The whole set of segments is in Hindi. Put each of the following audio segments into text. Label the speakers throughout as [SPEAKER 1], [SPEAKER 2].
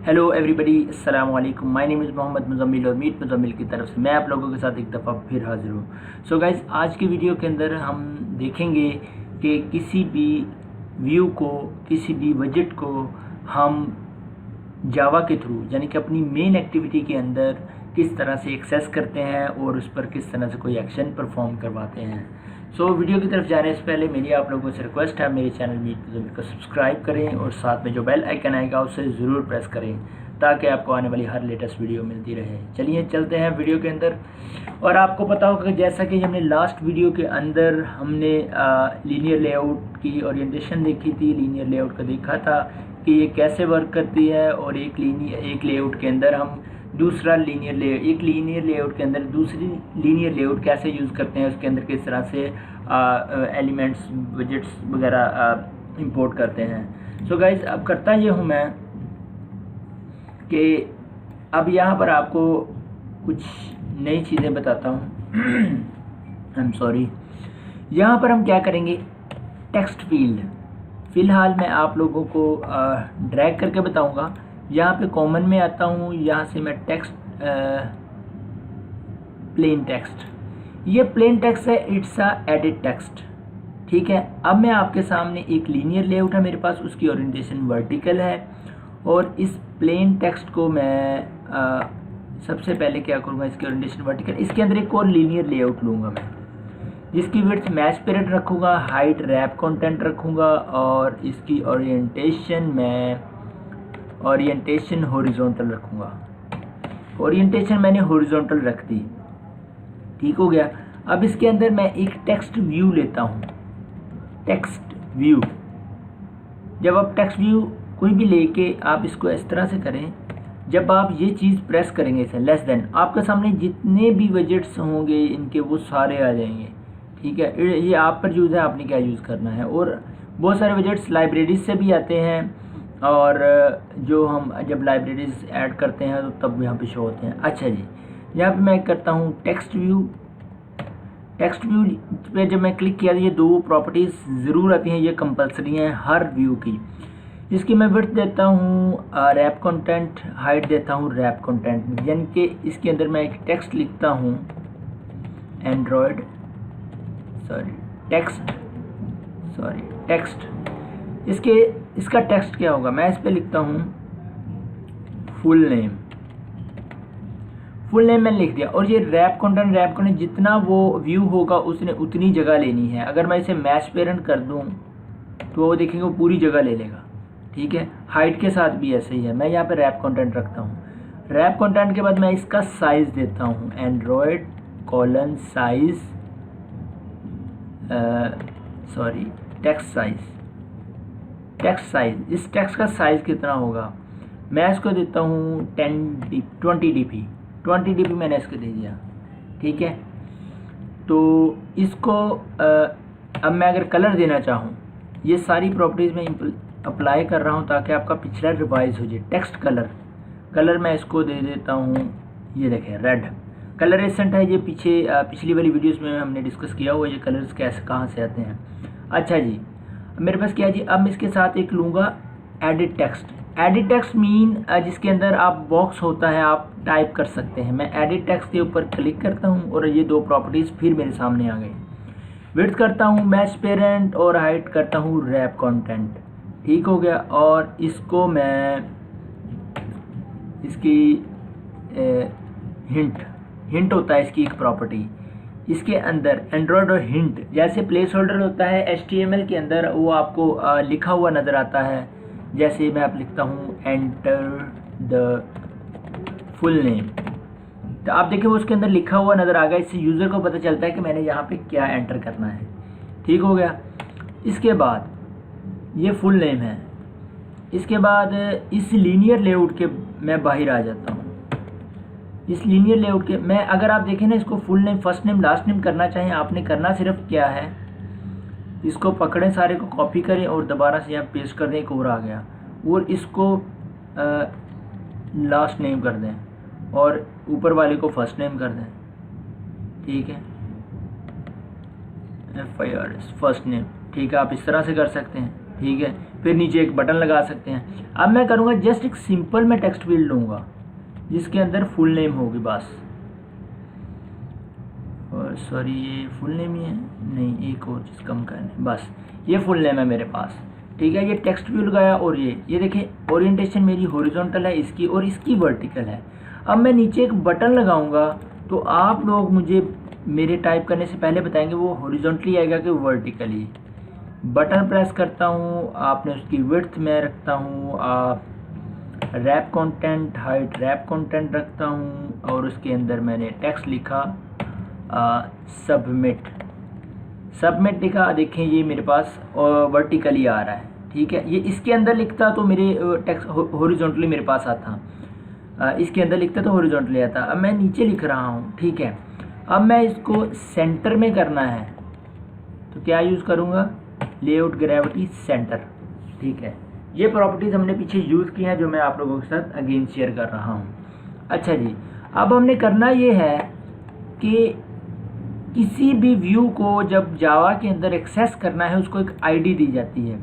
[SPEAKER 1] हेलो एवरीबडी, अस्सलाम वालेकुम। My name is Mohammed Muzammil और मीट मुजम्मिल की तरफ से मैं आप लोगों के साथ एक दफ़ा फिर हाज़िर हूँ। सो गाइज़, आज की वीडियो के अंदर हम देखेंगे कि किसी भी व्यू को, किसी भी विजेट को हम जावा के थ्रू यानी कि अपनी मेन एक्टिविटी के अंदर किस तरह से एक्सेस करते हैं और उस पर किस तरह से कोई एक्शन परफॉर्म करवाते हैं। सो वीडियो की तरफ जाने से पहले मेरी आप लोगों से रिक्वेस्ट है, मेरे चैनल मीट मुजम्मिल को सब्सक्राइब करें और साथ में जो बेल आइकन आएगा उसे ज़रूर प्रेस करें ताकि आपको आने वाली हर लेटेस्ट वीडियो मिलती रहे। चलिए चलते हैं वीडियो के अंदर। और आपको पता होगा कि जैसा कि हमने लास्ट वीडियो के अंदर हमने लीनियर लेआउट की ओरिएंटेशन देखी थी, लीनियर लेआउट का देखा था कि ये कैसे वर्क करती है और एक लेआउट के अंदर हम एक लीनियर लेआउट के अंदर दूसरी लीनियर लेआउट कैसे यूज़ करते हैं, उसके अंदर किस तरह से एलिमेंट्स विजेट्स वगैरह इंपोर्ट करते हैं। सो गाइज, अब करता ये हूँ मैं कि अब यहाँ पर आपको कुछ नई चीज़ें बताता हूँ। I am sorry. यहाँ पर हम क्या करेंगे, टेक्स्ट फील्ड फ़िलहाल मैं आप लोगों को ड्रैग करके बताऊँगा। यहाँ पे कॉमन में आता हूँ, यहाँ से मैं टेक्स्ट प्लेन टेक्स्ट, ये प्लेन टेक्स्ट है, इट्स अ एडिट टेक्स्ट। ठीक है, अब मैं आपके सामने एक लीनियर लेआउट है मेरे पास, उसकी ओरिएंटेशन वर्टिकल है और इस प्लेन टेक्स्ट को मैं सबसे पहले क्या करूँगा, इसकी ओरिएंटेशन वर्टिकल, इसके अंदर एक और लीनियर लेआउट लूँगा मैं जिसकी विड्थ मैच पीरियड रखूँगा, हाइट रैप कंटेंट रखूँगा और इसकी ओरिएंटेशन हॉरिजॉन्टल रखूँगा। ओरिएंटेशन मैंने हॉरिजॉन्टल रख दी, ठीक हो गया। अब इसके अंदर मैं एक टेक्स्ट व्यू लेता हूँ, टेक्स्ट व्यू। जब आप टेक्स्ट व्यू कोई भी लेके आप इसको इस तरह से करें, जब आप ये चीज़ प्रेस करेंगे इसे लेस देन, आपके सामने जितने भी विजेट्स होंगे इनके वो सारे आ जाएंगे। ठीक है, ये आप पर यूज़ है, आपने क्या यूज़ करना है। और बहुत सारे विजेट्स लाइब्रेरीज से भी आते हैं और जो हम जब लाइब्रेरीज ऐड करते हैं तो तब यहाँ पे शो होते हैं। अच्छा जी, यहाँ पे मैं करता हूँ टेक्स्ट व्यू। टेक्स्ट व्यू पे जब मैं क्लिक किया तो ये दो प्रॉपर्टीज़ ज़रूर आती हैं, ये कंपलसरी हैं हर व्यू की। इसकी मैं विड्थ देता हूँ रैप कंटेंट, हाइट देता हूँ रैप कंटेंट, यानी कि इसके अंदर मैं एक टेक्स्ट लिखता हूँ टेक्स्ट। इसका टेक्स्ट क्या होगा, मैं इस पे लिखता हूँ फुल नेम मैंने लिख दिया। और ये रैप कंटेंट जितना वो व्यू होगा उसने उतनी जगह लेनी है। अगर मैं इसे मैच पेरेंट कर दूँ तो वो देखेंगे वो पूरी जगह ले लेगा। ठीक है, हाइट के साथ भी ऐसे ही है। मैं यहाँ पे रैप कंटेंट रखता हूँ। रैप कंटेंट के बाद मैं इसका साइज़ देता हूँ Android colon size text size. इस टेक्स्ट का साइज़ कितना होगा, मैं इसको देता हूँ 20 dp मैंने इसको दे दिया। ठीक है, तो इसको अब मैं अगर कलर देना चाहूँ, ये सारी प्रॉपर्टीज़ में अप्लाई कर रहा हूँ ताकि आपका पिछला रिवाइज हो जाए। टेक्स्ट कलर मैं इसको दे देता हूँ, ये देखें रेड कलर एसेंट है। ये पिछली वाली वीडियोस में हमने डिस्कस किया हुआ ये कलर्स कहाँ से आते हैं। अच्छा जी, मेरे पास क्या जी, अब मैं इसके साथ एक लूँगा एडिट टेक्स्ट मीन जिसके अंदर आप बॉक्स होता है आप टाइप कर सकते हैं। मैं एडिट टेक्स्ट के ऊपर क्लिक करता हूँ और ये दो प्रॉपर्टीज़ फिर मेरे सामने आ गई। विड्थ करता हूँ मैच पेरेंट और हाइट करता हूँ रैप कंटेंट। ठीक हो गया। और इसको मैं इसकी हिंट होता है इसकी एक प्रॉपर्टी, इसके अंदर एंड्रॉयड और हिंट जैसे प्लेस होल्डर होता है HTML के अंदर, वो आपको लिखा हुआ नज़र आता है। जैसे मैं आप लिखता हूँ एंटर द फुल नेम, तो आप देखिए वो उसके अंदर लिखा हुआ नज़र आ गया। इससे यूज़र को पता चलता है कि मैंने यहाँ पे क्या एंटर करना है। ठीक हो गया। इसके बाद ये फुल नेम है। इसके बाद इस लीनियर लेआउट के मैं बाहर आ जाता हूँ। इस लीनियर लेआउट के मैं अगर आप देखें ना, इसको full name first name last name करना चाहें, आपने करना सिर्फ क्या है, इसको पकड़ें, सारे को कॉपी करें और दोबारा से यहाँ पेस्ट कर दें, एक और आ गया, और इसको लास्ट नेम कर दें और ऊपर वाले को फर्स्ट नेम कर दें। ठीक है, FIRS फर्स्ट नेम। ठीक है, आप इस तरह से कर सकते हैं। ठीक है, फिर नीचे एक बटन लगा सकते हैं। अब मैं करूँगा जस्ट एक सिंपल मैं टेक्स्ट फील्ड लूँगा जिसके अंदर फुल नेम होगी बस, और सॉरी ये फुल नेम ही है, नहीं एक और चीज़ कम करनी, बस ये फुल नेम है मेरे पास। ठीक है, ये टेक्स्ट व्यू लगाया और ये देखें ओरिएंटेशन मेरी हॉरिजॉन्टल है इसकी और इसकी वर्टिकल है। अब मैं नीचे एक बटन लगाऊंगा तो आप लोग मुझे मेरे टाइप करने से पहले बताएंगे वो हॉरिजॉन्टली आएगा कि वर्टिकली। बटन प्रेस करता हूँ, आपने उसकी विड्थ में रखता हूँ, wrap content height wrap content रखता हूँ और उसके अंदर मैंने टेक्स्ट लिखा सबमिट लिखा। देखें ये मेरे पास वर्टिकली आ रहा है। ठीक है, ये इसके अंदर लिखता तो मेरे टेक्स्ट हॉरिजॉन्टली मेरे पास आता, इसके अंदर लिखता तो हॉरिजॉन्टली आता। अब मैं नीचे लिख रहा हूँ। ठीक है, अब मैं इसको सेंटर में करना है तो क्या यूज़ करूँगा, लेआउट ग्रेविटी सेंटर। ठीक है, ये प्रॉपर्टीज़ हमने पीछे यूज़ की हैं जो मैं आप लोगों के साथ अगेन शेयर कर रहा हूँ। अच्छा जी, अब हमने करना ये है कि किसी भी व्यू को जब जावा के अंदर एक्सेस करना है उसको एक आईडी दी जाती है।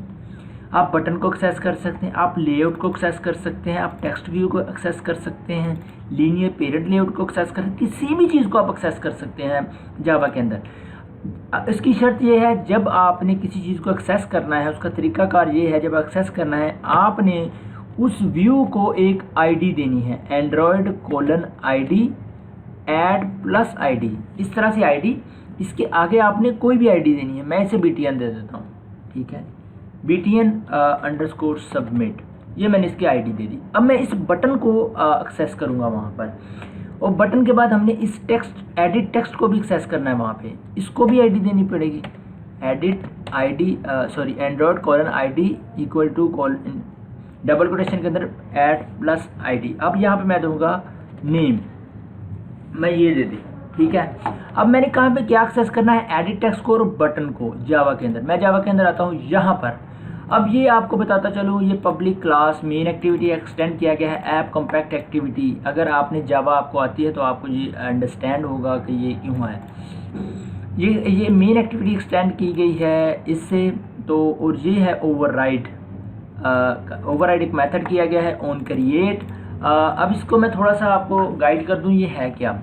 [SPEAKER 1] आप बटन को एक्सेस कर सकते हैं, आप लेआउट को एक्सेस कर सकते हैं, आप टेक्स्ट व्यू को एक्सेस कर सकते हैं, लीनियर पेरेंट लेआउट को एक्सेस कर, किसी भी चीज़ को आप एक्सेस कर सकते हैं जावा के अंदर। इसकी शर्त यह है जब आपने किसी चीज़ को एक्सेस करना है उसका तरीकाकार ये है, जब एक्सेस करना है आपने उस व्यू को एक आईडी देनी है, Android:ID add+ID, इस तरह से आईडी, इसके आगे आपने कोई भी आईडी देनी है। मैं इसे BTN दे देता हूँ। ठीक है, BTN_submit, ये मैंने इसकी आईडी दे दी। अब मैं इस बटन को एक्सेस करूँगा वहाँ पर, और बटन के बाद हमने इस टेक्स्ट एडिट टेक्स्ट को भी एक्सेस करना है वहाँ पे, इसको भी आईडी देनी पड़ेगी। Android:ID डबल कोटेशन के अंदर add+ID। अब यहाँ पे मैं दूंगा नेम, मैं ये दे दी। ठीक है, अब मैंने कहाँ पे क्या एक्सेस करना है, एडिट टेक्स्ट को और बटन को जावा के अंदर। मैं जावा के अंदर आता हूँ यहाँ पर। अब ये आपको बताता चलूँ, ये public class main activity extend किया गया है, ऐप कॉम्पैक्ट एक्टिविटी। अगर आपने जावा आपको आती है तो आपको ये अंडरस्टैंड होगा कि ये क्यों है। ये मेन एक्टिविटी एक्सटेंड की गई है इससे तो, और ये है ओवरराइड एक मेथड किया गया है ऑन क्रिएट। अब इसको मैं थोड़ा सा आपको गाइड कर दूं, ये है क्या।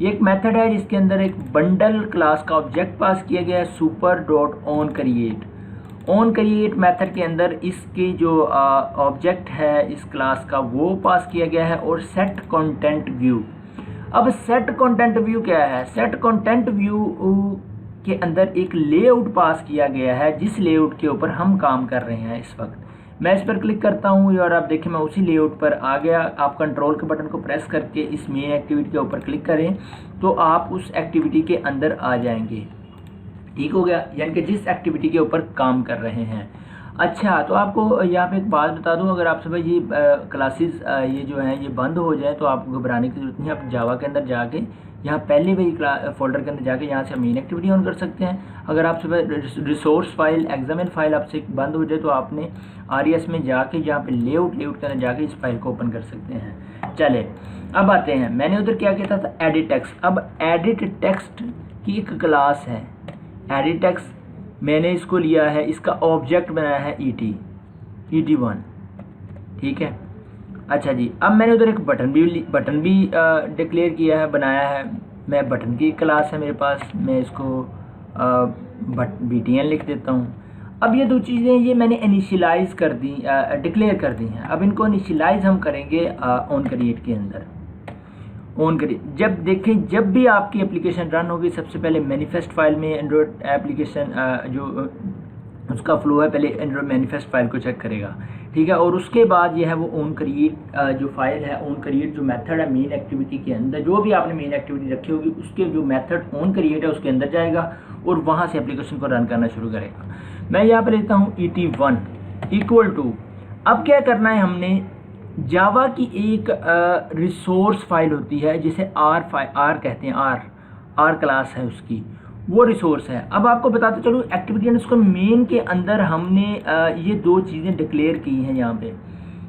[SPEAKER 1] ये एक मेथड है जिसके अंदर एक बंडल क्लास का ऑब्जेक्ट पास किया गया है, super.onCreate। onCreate मेथड के अंदर इसके जो ऑब्जेक्ट है इस क्लास का वो पास किया गया है, और सेट कंटेंट व्यू। अब सेट कंटेंट व्यू क्या है, सेट कंटेंट व्यू के अंदर एक लेआउट पास किया गया है जिस लेआउट के ऊपर हम काम कर रहे हैं इस वक्त। मैं इस पर क्लिक करता हूँ और आप देखें मैं उसी लेआउट पर आ गया। आप कंट्रोल के बटन को प्रेस करके इस मेन एक्टिविटी के ऊपर क्लिक करें तो आप उस एक्टिविटी के अंदर आ जाएंगे। ठीक हो गया, यानी कि जिस एक्टिविटी के ऊपर काम कर रहे हैं। अच्छा, तो आपको यहाँ पे एक बात बता दूँ, अगर आप सब ये क्लासेस ये जो हैं ये बंद हो जाए तो आपको घबराने की जरूरत नहीं है। आप जावा के अंदर जाके यहाँ पहले वही फोल्डर के अंदर जाके यहाँ से मेन एक्टिविटी ऑन कर सकते हैं। अगर आप सब रिसोर्स फाइल एग्जामिन फाइल आपसे बंद हो जाए तो आपने RES में जाके यहाँ पे लेआउट के अंदर जाके इस फाइल को ओपन कर सकते हैं। चले अब आते हैं, मैंने उधर क्या किया था एडिट टेक्स्ट। अब एडिट टेक्स्ट की एक क्लास है एडिट टेक्स्ट, मैंने इसको लिया है, इसका ऑब्जेक्ट बनाया है ET1। ठीक है, अच्छा जी, अब मैंने उधर एक बटन भी डिक्लेयर किया है, बनाया है। मैं बटन की क्लास है मेरे पास, मैं इसको BTN लिख देता हूँ। अब ये दो चीज़ें ये मैंने इनिशियलाइज कर दी, डिक्लेयर कर दी हैं। अब इनको इनिशियलाइज हम करेंगे ऑन क्रिएट के अंदर। ऑन करिए, जब देखें जब भी आपकी एप्लीकेशन रन होगी सबसे पहले मैनिफेस्ट फाइल में एंड्रॉयड एप्लीकेशन जो उसका फ्लो है पहले एंड्रॉयड मैनिफेस्ट फाइल को चेक करेगा। ठीक है, और उसके बाद ये है वो ऑन क्रिएट जो फाइल है, ऑन क्रिएट जो मेथड है मेन एक्टिविटी के अंदर, जो भी आपने मेन एक्टिविटी रखी होगी उसके जो मेथड ऑन क्रिएट है उसके अंदर जाएगा और वहाँ से एप्लीकेशन को रन करना शुरू करेगा। मैं यहाँ पर लेता हूँ ET1 इक्वल टू, अब क्या करना है हमने, जावा की एक रिसोर्स फाइल होती है जिसे आर कहते हैं, आर क्लास है उसकी, वो रिसोर्स है। अब आपको बताते चलो एक्टिविटी अंडरस्कोर मेन के अंदर हमने ये दो चीज़ें डिक्लेयर की हैं, यहाँ पे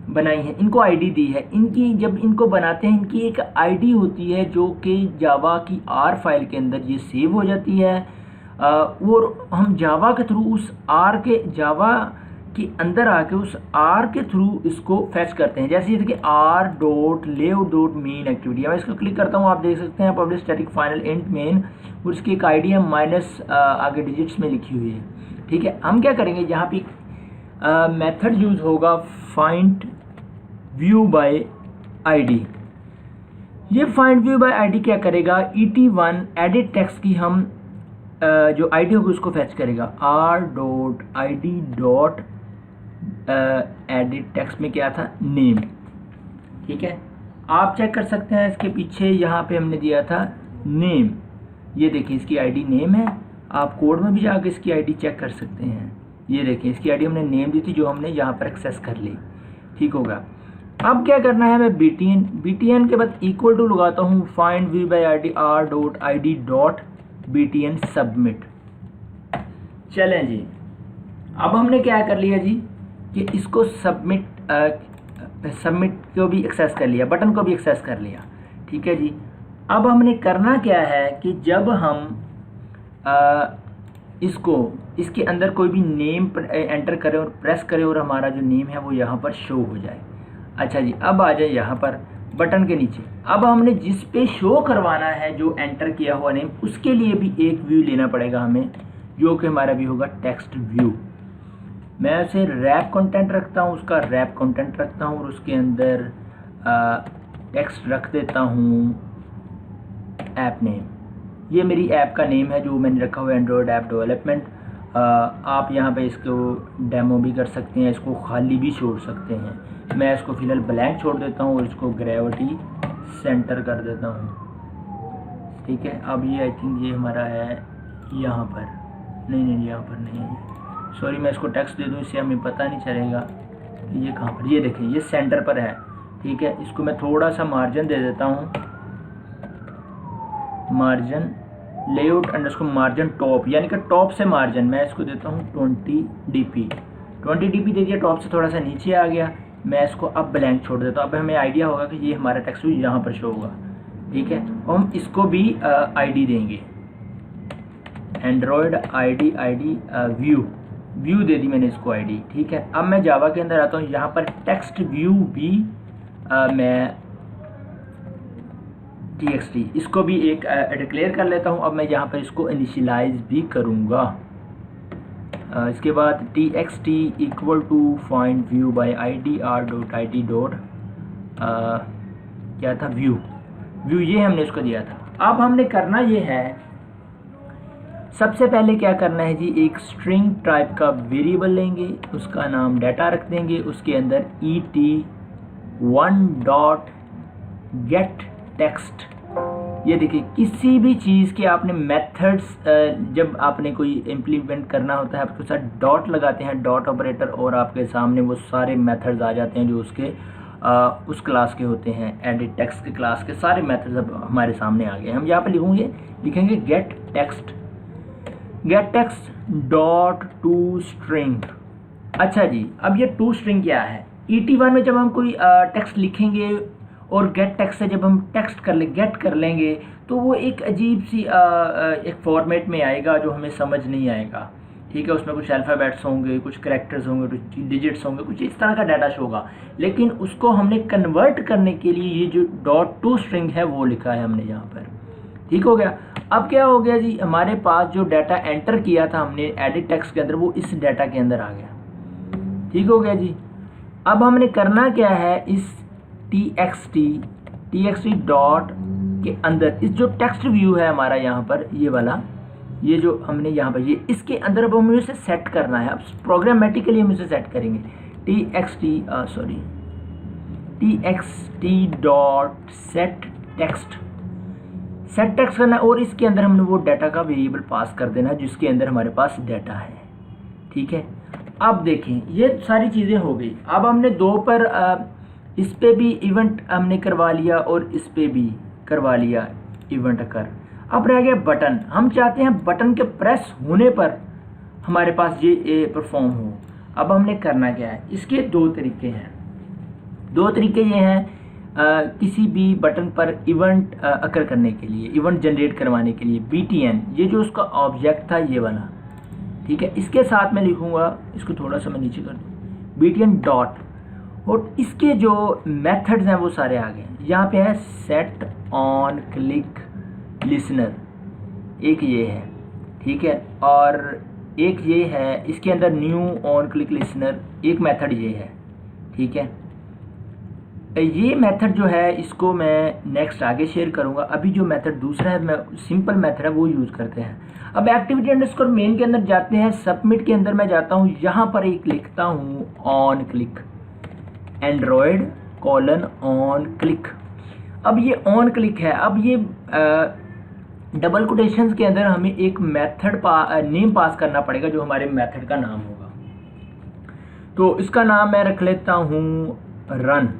[SPEAKER 1] बनाई हैं, इनको आईडी दी है। इनकी जब इनको बनाते हैं इनकी एक आईडी होती है जो कि जावा की आर फाइल के अंदर ये सेव हो जाती है, और हम जावा के थ्रू उस आर के जावा के अंदर आके उस आर के थ्रू इसको फैच करते हैं। जैसे ये देखिए R dot layout dot main activity, मैं इसको क्लिक करता हूँ, आप देख सकते हैं public static final int main, और इसकी एक आईडी है माइनस आगे डिजिट्स में लिखी हुई है। ठीक है, हम क्या करेंगे, यहाँ पे मेथड यूज होगा फाइंड व्यू बाय आईडी। ये फाइंड व्यू बाय आईडी क्या करेगा, ET1 एडिट टेक्स्ट की हम जो आईडी होगी उसको फैच करेगा। r dot ID dot edit text में क्या था, नेम। ठीक है, आप चेक कर सकते हैं इसके पीछे यहाँ पे हमने दिया था नेम, ये देखिए इसकी आईडी नेम है। आप कोड में भी जाकर इसकी आईडी चेक कर सकते हैं। ये देखिए इसकी आईडी हमने नेम दी थी जो हमने यहाँ पर एक्सेस कर ली। ठीक होगा, अब क्या करना है, मैं btn के बाद इक्वल टू लगाता हूँ find view bye ID r dot ID dot btn submit. चलें जी, अब हमने क्या कर लिया जी कि इसको सबमिट को भी एक्सेस कर लिया, बटन को भी एक्सेस कर लिया। ठीक है जी, अब हमने करना क्या है कि जब हम इसके अंदर कोई भी नेम एंटर करें और प्रेस करें और हमारा जो नेम है वो यहाँ पर शो हो जाए। अच्छा जी, अब आ जाए यहाँ पर बटन के नीचे। अब हमने जिस पे शो करवाना है जो एंटर किया हुआ नेम, उसके लिए भी एक व्यू लेना पड़ेगा हमें, जो कि हमारा भी होगा टेक्स्ट व्यू। मैं उसे रैप कंटेंट रखता हूँ, उसका रैप कंटेंट रखता हूँ और उसके अंदर टेक्स्ट रख देता हूँ ऐप नेम। ये मेरी ऐप का नेम है जो मैंने रखा हुआ है, एंड्रॉयड ऐप डेवलपमेंट। आप यहाँ पे इसको डेमो भी कर सकते हैं, इसको खाली भी छोड़ सकते हैं। मैं इसको फिलहाल ब्लैंक छोड़ देता हूँ और इसको ग्रेविटी सेंटर कर देता हूँ। ठीक है, अब ये आई थिंक ये हमारा है यहाँ पर, नहीं यहाँ पर नहीं है, सॉरी। मैं इसको टेक्स्ट दे दूँ, इससे हमें पता नहीं चलेगा कि ये कहाँ पर। ये देखें ये सेंटर पर है। ठीक है, इसको मैं थोड़ा सा मार्जिन दे देता हूँ, margin layout underscore margin top, यानी कि टॉप से मार्जिन मैं इसको देता हूँ 20 dp दे दिया, टॉप से थोड़ा सा नीचे आ गया। मैं इसको अब ब्लैंक छोड़ देता हूँ। अब हमें आइडिया होगा कि ये हमारा टेक्स्ट यहाँ पर शो होगा। ठीक है, हम इसको भी आईडी देंगे, एंड्रॉयड ID व्यू दे दी मैंने इसको आईडी। ठीक है, अब मैं जावा के अंदर आता हूँ, यहाँ पर टेक्स्ट व्यू भी मैं txt इसको भी एक डिक्लेयर कर लेता हूँ। अब मैं यहाँ पर इसको इनिशियलाइज भी करूँगा। इसके बाद txt equal to find view by ID r dot ID dot क्या था, व्यू ये हमने इसको दिया था। अब हमने करना ये है, सबसे पहले क्या करना है जी, एक स्ट्रिंग टाइप का वेरिएबल लेंगे, उसका नाम डाटा रख देंगे, उसके अंदर ET1 डॉट गेट टेक्स्ट। ये देखिए किसी भी चीज़ के आपने मेथड्स जब आपने कोई इम्प्लीमेंट करना होता है, आपके साथ डॉट लगाते हैं, डॉट ऑपरेटर, और आपके सामने वो सारे मेथड्स आ जाते हैं जो उसके उस क्लास के होते हैं। एडिट टेक्स्ट के क्लास के सारे मेथड्स अब हमारे सामने आ गए। हम यहाँ पे लिखेंगे gate text dot to string. अच्छा जी, अब ये टू स्ट्रिंग क्या है, ET1 में जब हम कोई टेक्स्ट लिखेंगे और गेट टेक्स्ट से जब हम गेट कर लेंगे तो वो एक अजीब सी एक फॉर्मेट में आएगा जो हमें समझ नहीं आएगा। ठीक है, उसमें कुछ अल्फ़ाबेट्स होंगे, कुछ कैरेक्टर्स होंगे, कुछ डिजिट्स होंगे, कुछ इस तरह का डाटा शो होगा। लेकिन उसको हमने कन्वर्ट करने के लिए ये जो डॉट टू स्ट्रिंग है वो लिखा है हमने यहाँ पर। ठीक हो गया। अब क्या हो गया जी, हमारे पास जो डाटा एंटर किया था हमने एडिट टेक्स्ट के अंदर, वो इस डाटा के अंदर आ गया। ठीक हो गया जी। अब हमने करना क्या है, इस txt डॉट के अंदर इस जो टेक्स्ट व्यू है हमारा यहाँ पर, ये वाला, ये जो हमने यहाँ पर, ये इसके अंदर अब हमें उसे सेट करना है। अब प्रोग्रामेटिकली हम इसे सेट करेंगे, txt डॉट सेट टेक्स्ट करना, और इसके अंदर हमने वो डाटा का वेरिएबल पास कर देना है जिसके अंदर हमारे पास डाटा है। ठीक है, अब देखें ये सारी चीज़ें हो गई। अब हमने दो पर इस पे भी इवेंट हमने करवा लिया और इस पे भी करवा लिया इवेंट कर। अब रह गया बटन। हम चाहते हैं बटन के प्रेस होने पर हमारे पास ये परफॉर्म हो। अब हमने करना क्या है, इसके दो तरीके हैं। दो तरीके ये हैं, किसी भी बटन पर इवेंट अकर करने के लिए, इवेंट जनरेट करवाने के लिए btn, ये जो उसका ऑब्जेक्ट था ये वाला, ठीक है। इसके साथ मैं लिखूँगा, इसको थोड़ा सा मैं नीचे कर दूँ, BTN डॉट, और इसके जो मेथड्स हैं वो सारे आ गए। यहाँ पे है सेट ऑन क्लिक लिसनर, एक ये है, ठीक है, और एक ये है, इसके अंदर न्यू ऑन क्लिक लिसनर, एक मेथड ये है, ठीक है। ये मेथड जो है इसको मैं नेक्स्ट आगे शेयर करूँगा। अभी जो मेथड दूसरा है, मैं सिंपल मेथड है वो यूज़ करते हैं। अब एक्टिविटी अंडरस्कोर मेन के अंदर जाते हैं, सबमिट के अंदर मैं जाता हूँ, यहाँ पर एक लिखता हूँ on click, Android colon on click. अब ये ऑन क्लिक है। अब ये डबल कोटेशंस के अंदर हमें एक मेथड नेम पास करना पड़ेगा जो हमारे मेथड का नाम होगा। तो इसका नाम मैं रख लेता हूँ रन,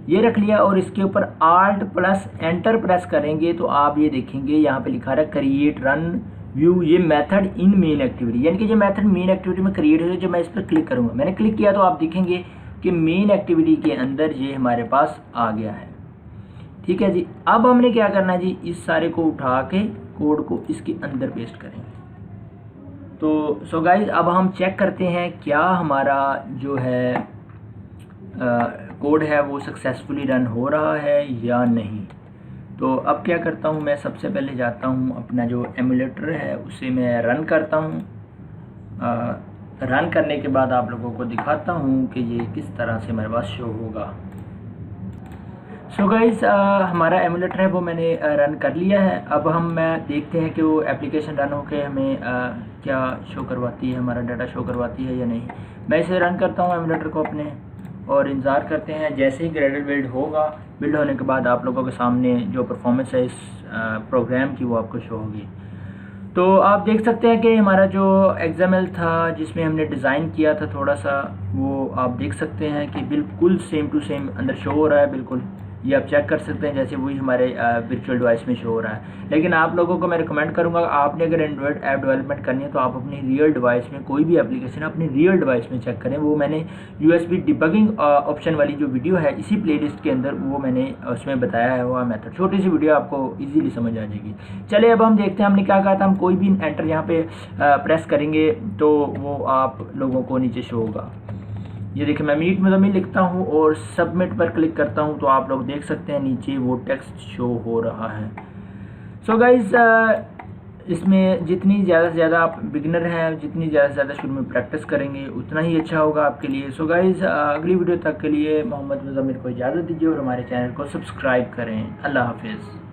[SPEAKER 1] ये रख लिया, और इसके ऊपर Alt प्लस एंटर प्रेस करेंगे तो आप ये देखेंगे यहाँ पे लिखा है क्रिएट रन व्यू, ये मेथड इन मेन एक्टिविटी, यानी कि ये मेथड मेन एक्टिविटी में क्रिएट हो। जब मैं इस पर क्लिक करूँगा, मैंने क्लिक किया तो आप देखेंगे कि मेन एक्टिविटी के अंदर ये हमारे पास आ गया है, ठीक है जी। अब हमने क्या करना है जी, इस सारे को उठा के कोड को इसके अंदर पेस्ट करेंगे। तो सो गाइज अब हम चेक करते हैं क्या हमारा जो है कोड है वो सक्सेसफुली रन हो रहा है या नहीं। तो अब क्या करता हूँ, मैं सबसे पहले जाता हूँ अपना जो एमुलेटर है उसे मैं रन करता हूँ। रन करने के बाद आप लोगों को दिखाता हूँ कि ये किस तरह से मेरे पास शो होगा। सो गाइस हमारा एमुलेटर है वो मैंने रन कर लिया है। अब हम देखते हैं कि वो एप्लीकेशन रन होकर हमें क्या शो करवाती है, हमारा डाटा शो करवाती है या नहीं। मैं इसे रन करता हूँ एमुलेटर को अपने, और इंतज़ार करते हैं जैसे ही ग्रेडल बिल्ड होगा। बिल्ड होने के बाद आप लोगों के सामने जो परफॉर्मेंस है इस प्रोग्राम की वो आपको शो होगी। तो आप देख सकते हैं कि हमारा जो XML था जिसमें हमने डिज़ाइन किया था थोड़ा सा, वो आप देख सकते हैं कि बिल्कुल सेम टू सेम अंदर शो हो रहा है। बिल्कुल ये आप चेक कर सकते हैं जैसे वही हमारे वर्चुअल डिवाइस में शो हो रहा है। लेकिन आप लोगों को मैं रिकमेंड करूंगा, आपने अगर एंड्रॉयड ऐप डेवलपमेंट करनी है तो आप अपनी रियल डिवाइस में कोई भी एप्लीकेशन अपनी रियल डिवाइस में चेक करें। वो मैंने USB डिबगिंग ऑप्शन वाली जो वीडियो है इसी प्लेलिस्ट के अंदर वो मैंने उसमें बताया है वो मेथड, छोटी सी वीडियो आपको ईजिली समझ आ जाएगी। चलिए अब हम देखते हैं हमने क्या कहा था। हम कोई भी एंटर यहाँ पे प्रेस करेंगे तो वो आप लोगों को नीचे शो होगा। ये देखिए मैं मीट मुज़म्मिल लिखता हूँ और सबमिट पर क्लिक करता हूँ तो आप लोग देख सकते हैं नीचे वो टेक्स्ट शो हो रहा है। सो गाइज इसमें जितनी ज़्यादा से ज़्यादा आप बिगिनर हैं, जितनी ज़्यादा से ज़्यादा शुरू में प्रैक्टिस करेंगे उतना ही अच्छा होगा आपके लिए। सो गाइज अगली वीडियो तक के लिए मोहम्मद मुज़म्मिल को इजाज़त दीजिए और हमारे चैनल को सब्सक्राइब करें। अल्लाह हाफिज़।